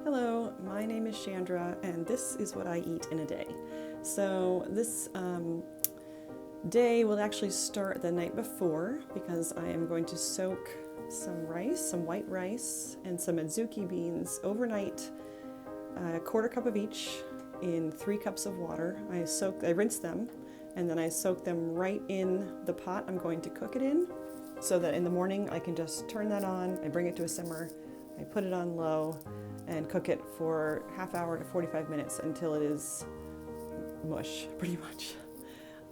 Hello, my name is Chandra, and this is what I eat in a day. So this day will actually start the night before because I am going to soak some rice, some white rice, and some Adzuki beans overnight, a quarter cup of each in 3 cups of water. I rinse them, and then I soak them right in the pot I'm going to cook it in, so that in the morning I can just turn that on, I bring it to a simmer, I put it on low, and cook it for half hour to 45 minutes until it is mush, pretty much.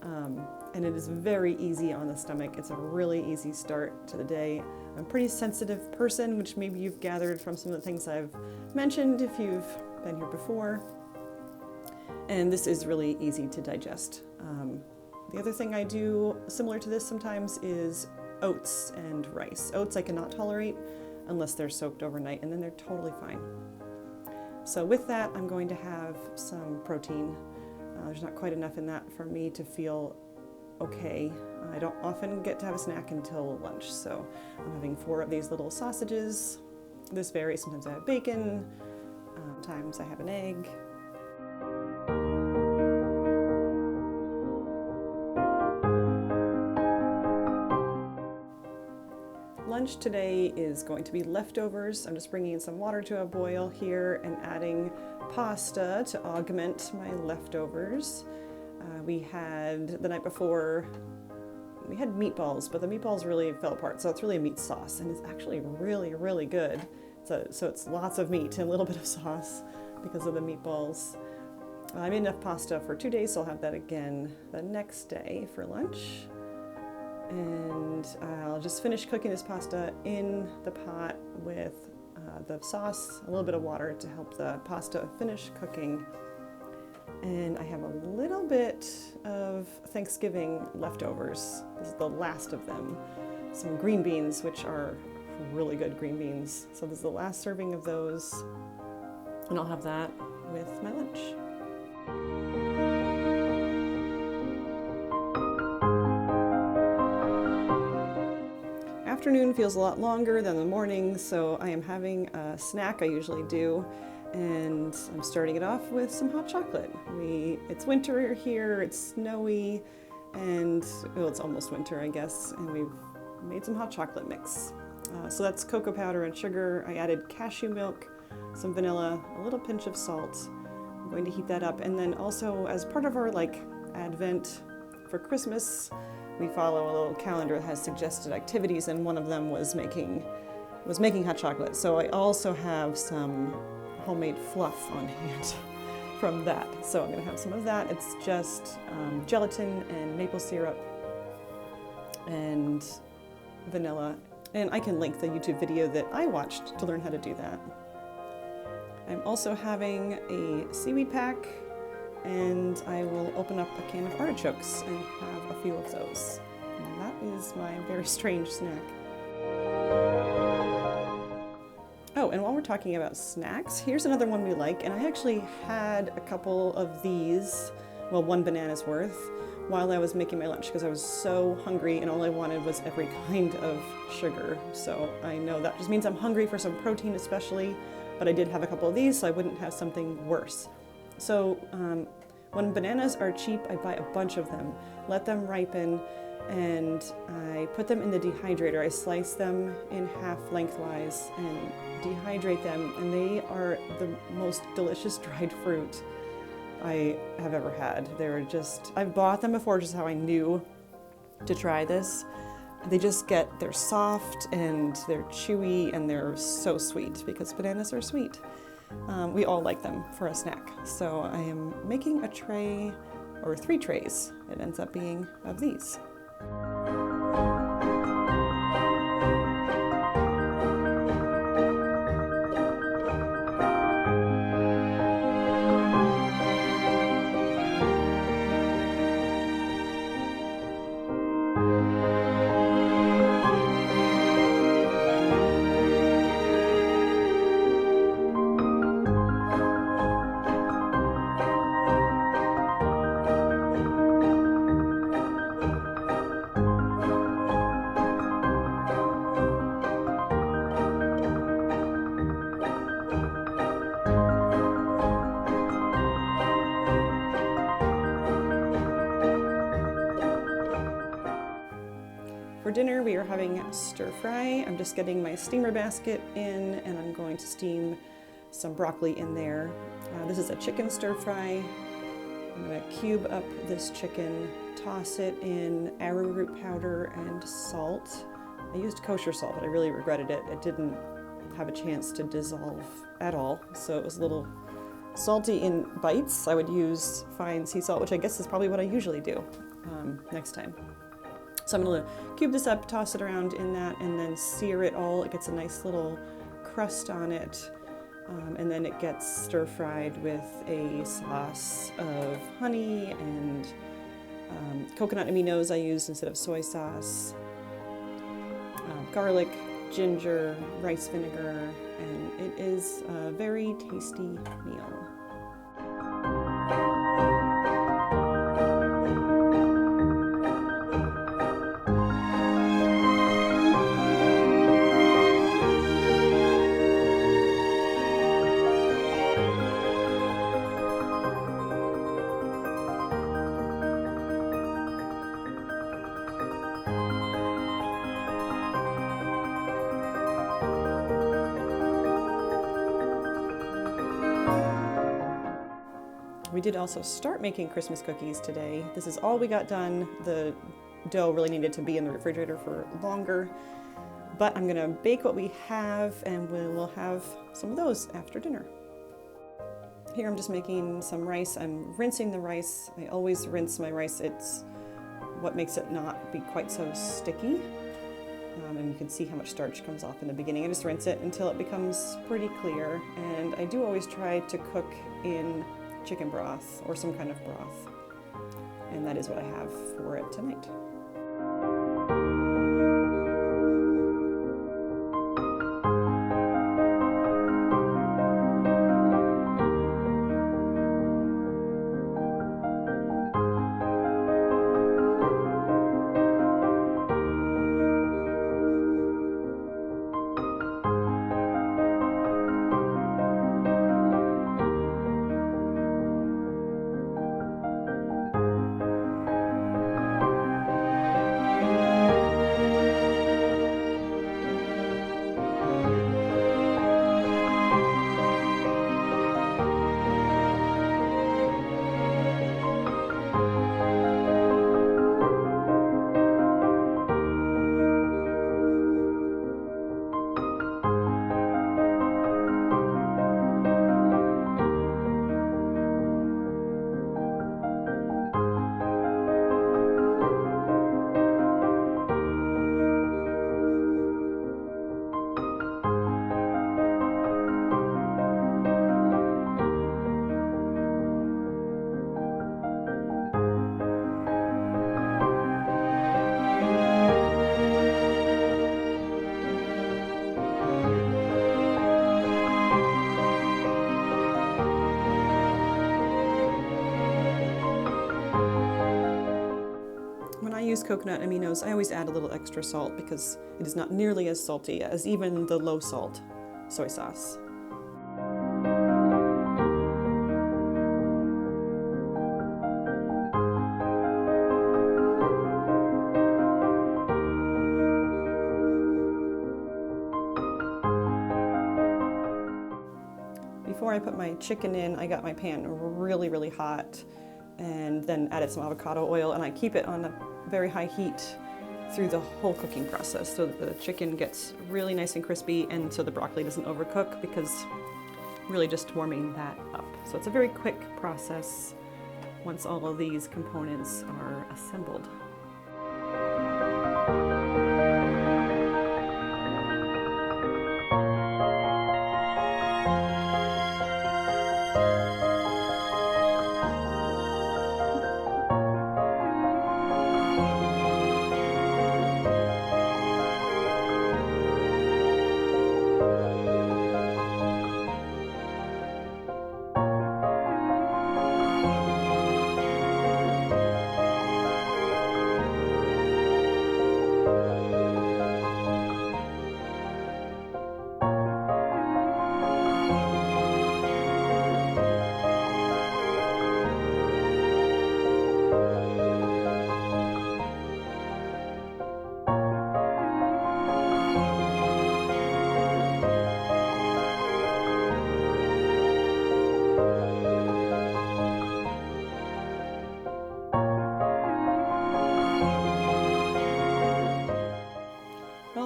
And it is very easy on the stomach. It's a really easy start to the day. I'm a pretty sensitive person, which maybe you've gathered from some of the things I've mentioned if you've been here before. And this is really easy to digest. The other thing I do similar to this sometimes is oats and rice. Oats I cannot tolerate unless they're soaked overnight, and then they're totally fine. So with that, I'm going to have some protein. There's not quite enough in that for me to feel okay. I don't often get to have a snack until lunch, so I'm having 4 of these little sausages. This varies. Sometimes I have bacon, sometimes I have an egg. Lunch today is going to be leftovers. I'm just bringing in some water to a boil here and adding pasta to augment my leftovers. We had the night before, we had meatballs, but the meatballs really fell apart, so it's really a meat sauce, and it's actually really, really good. So it's lots of meat and a little bit of sauce because of the meatballs. I made enough pasta for 2 days, so I'll have that again the next day for lunch. And I'll just finish cooking this pasta in the pot with the sauce, a little bit of water to help the pasta finish cooking. And I have a little bit of Thanksgiving leftovers. This is the last of them. Some green beans, which are really good green beans. So this is the last serving of those, and I'll have that with my lunch. Afternoon feels a lot longer than the morning, so I am having a snack I usually do, and I'm starting it off with some hot chocolate. It's winter here, it's snowy, and well, it's almost winter, I guess, and we've made some hot chocolate mix. So that's cocoa powder and sugar. I added cashew milk, some vanilla, a little pinch of salt. I'm going to heat that up, and then also as part of our Advent for Christmas, we follow a little calendar that has suggested activities, and one of them was making hot chocolate. So I also have some homemade fluff on hand from that. So I'm going to have some of that. It's just gelatin and maple syrup and vanilla. And I can link the YouTube video that I watched to learn how to do that. I'm also having a seaweed pack, and I will open up a can of artichokes and have a few of those. And that is my very strange snack. Oh, and while we're talking about snacks, here's another one we like, and I actually had a couple of these, well, 1 banana's worth, while I was making my lunch because I was so hungry and all I wanted was every kind of sugar. So I know that just means I'm hungry for some protein especially, but I did have a couple of these so I wouldn't have something worse. So when bananas are cheap, I buy a bunch of them, let them ripen, and I put them in the dehydrator. I slice them in half lengthwise and dehydrate them, and they are the most delicious dried fruit I have ever had. I've bought them before, just how I knew to try this. They're soft and they're chewy and they're so sweet because bananas are sweet. We all like them for a snack. So I am making a tray, or 3 trays, it ends up being, of these. dinner we are having stir fry. I'm just getting my steamer basket in and I'm going to steam some broccoli in there. This is a chicken stir fry. I'm going to cube up this chicken, toss it in arrowroot powder and salt. I used kosher salt, but I really regretted it. It didn't have a chance to dissolve at all, so it was a little salty in bites. I would use fine sea salt, which I guess is probably what I usually do next time. So I'm going to cube this up, toss it around in that, and then sear it all. It gets a nice little crust on it, and then it gets stir fried with a sauce of honey and coconut aminos I used instead of soy sauce, garlic, ginger, rice vinegar, and it is a very tasty meal. We did also start making Christmas cookies today. This is all we got done. The dough really needed to be in the refrigerator for longer, but I'm gonna bake what we have and we will have some of those after dinner. Here I'm just making some rice. I'm rinsing the rice. I always rinse my rice. It's what makes it not be quite so sticky. And you can see how much starch comes off in the beginning. I just rinse it until it becomes pretty clear. And I do always try to cook in chicken broth or some kind of broth. And that is what I have for it tonight. Use coconut aminos, I always add a little extra salt because it is not nearly as salty as even the low salt soy sauce. Before I put my chicken in, I got my pan really, really hot and then added some avocado oil, and I keep it on a very high heat through the whole cooking process so that the chicken gets really nice and crispy and so the broccoli doesn't overcook, because really just warming that up. So it's a very quick process once all of these components are assembled.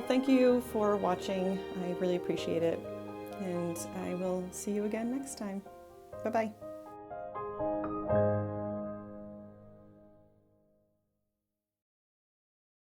thank you for watching. I really appreciate it. And I will see you again next time. Bye-bye.